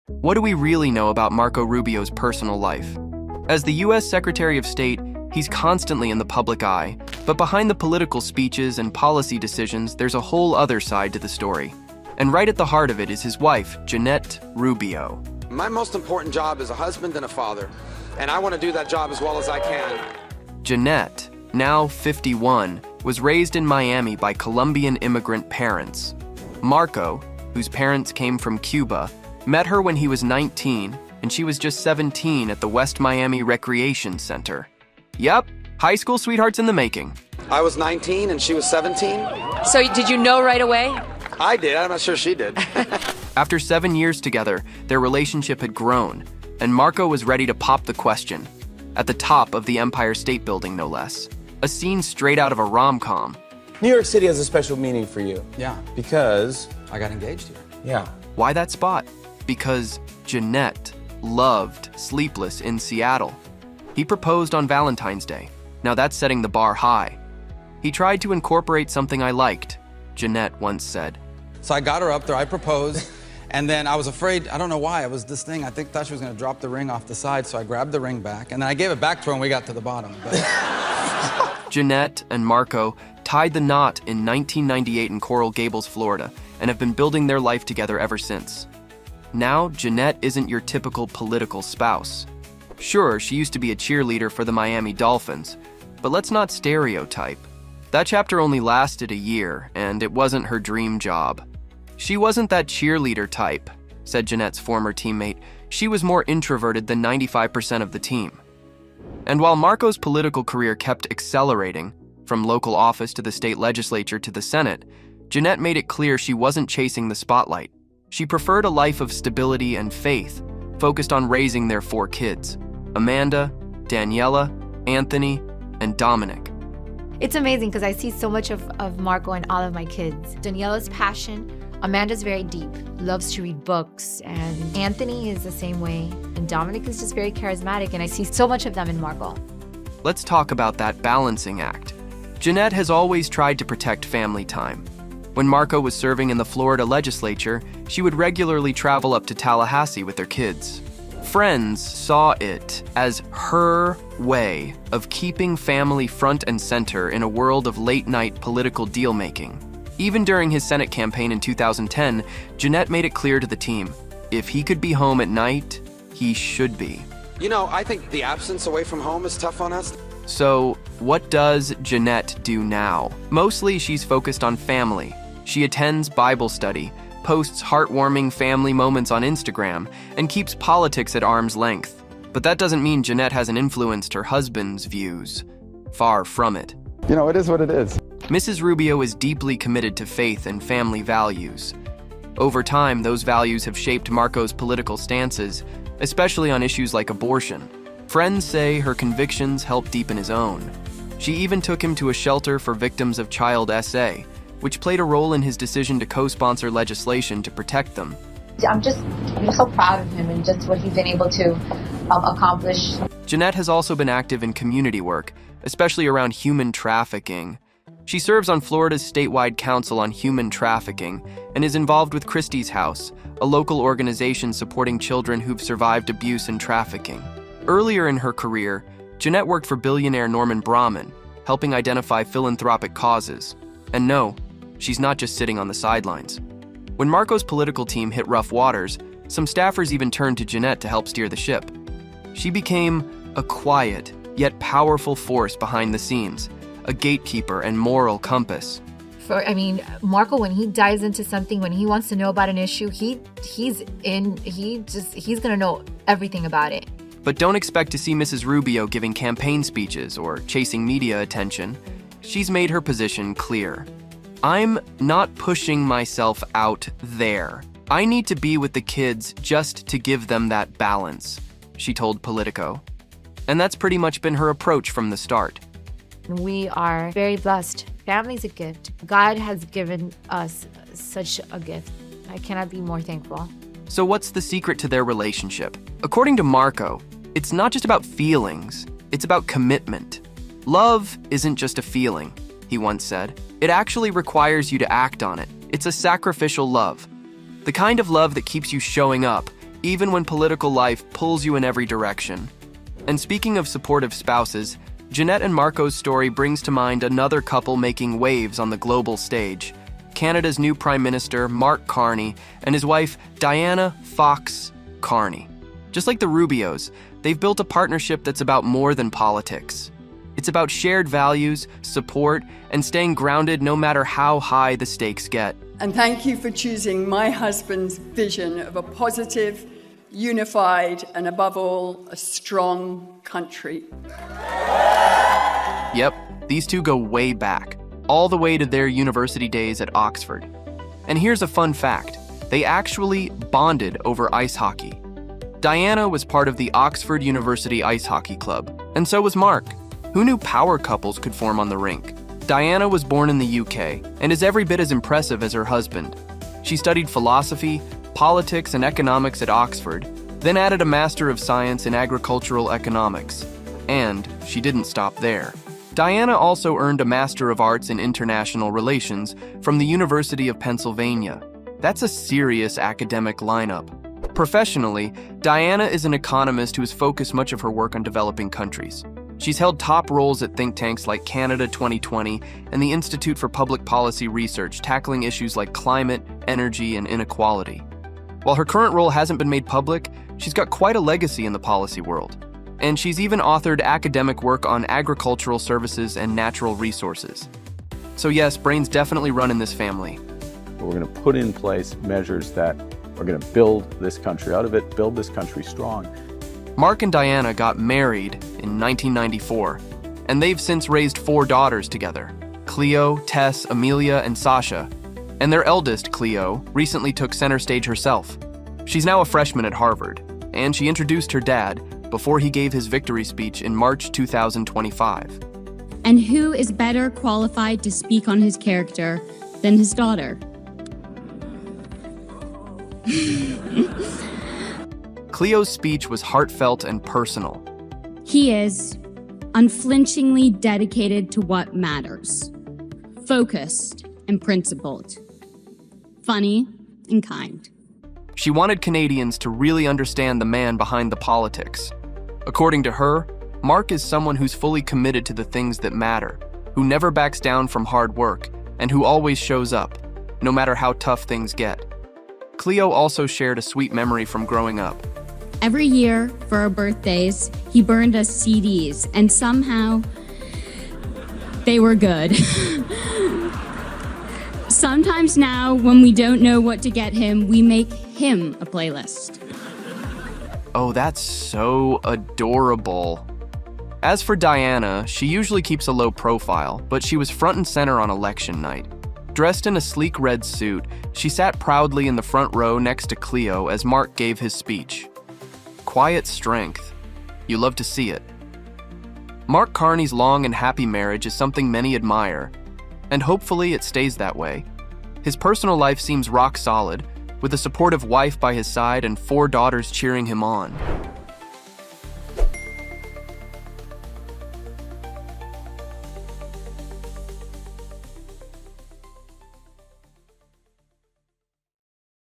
What do we really know about Marco Rubio's personal life? As the U.S. Secretary of State, he's constantly in the public eye, but behind the political speeches and policy decisions, there's a whole other side to the story. And right at the heart of it is his wife, Jeanette Rubio. My most important job is a husband and a father, and I want to do that job as well as I can. Jeanette, now 51, was raised in Miami by Colombian immigrant parents. Marco, whose parents came from Cuba, met her when he was 19, and she was just 17 at the West Miami Recreation Center. Yep, high school sweethearts in the making. I was 19 and she was 17. So did you know right away? I did, I'm not sure she did. After 7 years together, their relationship had grown, and Marco was ready to pop the question. At the top of the Empire State Building, no less. A scene straight out of a rom-com. New York City has a special meaning for you. Yeah. Because? I got engaged here. Yeah. Why that spot? Because Jeanette loved Sleepless in Seattle. He proposed on Valentine's Day. Now that's setting the bar high. He tried to incorporate something I liked, Jeanette once said. So I got her up there, I proposed, and then I was afraid, I don't know why, it was this thing, thought she was gonna drop the ring off the side, so I grabbed the ring back, and then I gave it back to her when we got to the bottom. Jeanette and Marco tied the knot in 1998 in Coral Gables, Florida, and have been building their life together ever since. Now, Jeanette isn't your typical political spouse. Sure, she used to be a cheerleader for the Miami Dolphins, but let's not stereotype. That chapter only lasted a year, and it wasn't her dream job. She wasn't that cheerleader type, said Jeanette's former teammate. She was more introverted than 95% of the team. And while Marco's political career kept accelerating, from local office to the state legislature to the Senate, Jeanette made it clear she wasn't chasing the spotlight. She preferred a life of stability and faith, focused on raising their 4 kids: Amanda, Daniela, Anthony, and Dominic. It's amazing because I see so much of Marco in all of my kids. Daniela's passion, Amanda's very deep, loves to read books, and Anthony is the same way, and Dominic is just very charismatic, and I see so much of them in Marco. Let's talk about that balancing act. Jeanette has always tried to protect family time. When Marco was serving in the Florida legislature, she would regularly travel up to Tallahassee with their kids. Friends saw it as her way of keeping family front and center in a world of late-night political deal-making. Even during his Senate campaign in 2010, Jeanette made it clear to the team, if he could be home at night, he should be. You know, I think the absence away from home is tough on us. So, what does Jeanette do now? Mostly she's focused on family. She attends Bible study, posts heartwarming family moments on Instagram, and keeps politics at arm's length. But that doesn't mean Jeanette hasn't influenced her husband's views. Far from it. You know, it is what it is. Mrs. Rubio is deeply committed to faith and family values. Over time, those values have shaped Marco's political stances, especially on issues like abortion. Friends say her convictions helped deepen his own. She even took him to a shelter for victims of child SA, which played a role in his decision to co-sponsor legislation to protect them. I'm so proud of him and just what he's been able to accomplish. Jeanette has also been active in community work, especially around human trafficking. She serves on Florida's statewide Council on Human Trafficking and is involved with Christie's House, a local organization supporting children who've survived abuse and trafficking. Earlier in her career, Jeanette worked for billionaire Norman Brahman, helping identify philanthropic causes. And no, she's not just sitting on the sidelines. When Marco's political team hit rough waters, some staffers even turned to Jeanette to help steer the ship. She became a quiet, yet powerful force behind the scenes, a gatekeeper and moral compass. Marco, when he dives into something, when he wants to know about an issue, he's gonna know everything about it. But don't expect to see Mrs. Rubio giving campaign speeches or chasing media attention. She's made her position clear. I'm not pushing myself out there. I need to be with the kids just to give them that balance, she told Politico. And that's pretty much been her approach from the start. We are very blessed. Family's a gift. God has given us such a gift. I cannot be more thankful. So what's the secret to their relationship? According to Marco, it's not just about feelings, it's about commitment. Love isn't just a feeling, he once said. It actually requires you to act on it. It's a sacrificial love. The kind of love that keeps you showing up, even when political life pulls you in every direction. And speaking of supportive spouses, Jeanette and Marco's story brings to mind another couple making waves on the global stage. Canada's new Prime Minister, Mark Carney, and his wife, Diana Fox Carney. Just like the Rubios, they've built a partnership that's about more than politics. It's about shared values, support, and staying grounded no matter how high the stakes get. And thank you for choosing my husband's vision of a positive, unified, and above all, a strong country. Yep, these two go way back, all the way to their university days at Oxford. And here's a fun fact. They actually bonded over ice hockey. Diana was part of the Oxford University Ice Hockey Club, and so was Mark. Who knew power couples could form on the rink? Diana was born in the UK and is every bit as impressive as her husband. She studied philosophy, politics, and economics at Oxford, then added a Master of Science in Agricultural Economics. And she didn't stop there. Diana also earned a Master of Arts in International Relations from the University of Pennsylvania. That's a serious academic lineup. Professionally, Diana is an economist who has focused much of her work on developing countries. She's held top roles at think tanks like Canada 2020 and the Institute for Public Policy Research, tackling issues like climate, energy, and inequality. While her current role hasn't been made public, she's got quite a legacy in the policy world. And she's even authored academic work on agricultural services and natural resources. So yes, brains definitely run in this family. We're going to put in place measures that are going to build this country out of it, build this country strong. Mark and Diana got married in 1994, and they've since raised 4 daughters together: Cleo, Tess, Amelia, and Sasha. And their eldest, Cleo, recently took center stage herself. She's now a freshman at Harvard, and she introduced her dad before he gave his victory speech in March 2025. And who is better qualified to speak on his character than his daughter? Cleo's speech was heartfelt and personal. He is unflinchingly dedicated to what matters, focused and principled, funny and kind. She wanted Canadians to really understand the man behind the politics. According to her, Mark is someone who's fully committed to the things that matter, who never backs down from hard work, and who always shows up, no matter how tough things get. Cleo also shared a sweet memory from growing up. Every year for our birthdays, he burned us CDs, and somehow they were good. Sometimes now, when we don't know what to get him, we make him a playlist. Oh, that's so adorable. As for Diana, she usually keeps a low profile, but she was front and center on election night. Dressed in a sleek red suit, she sat proudly in the front row next to Cleo as Mark gave his speech. Quiet strength. You love to see it. Mark Carney's long and happy marriage is something many admire, and hopefully it stays that way. His personal life seems rock solid, with a supportive wife by his side and 4 daughters cheering him on.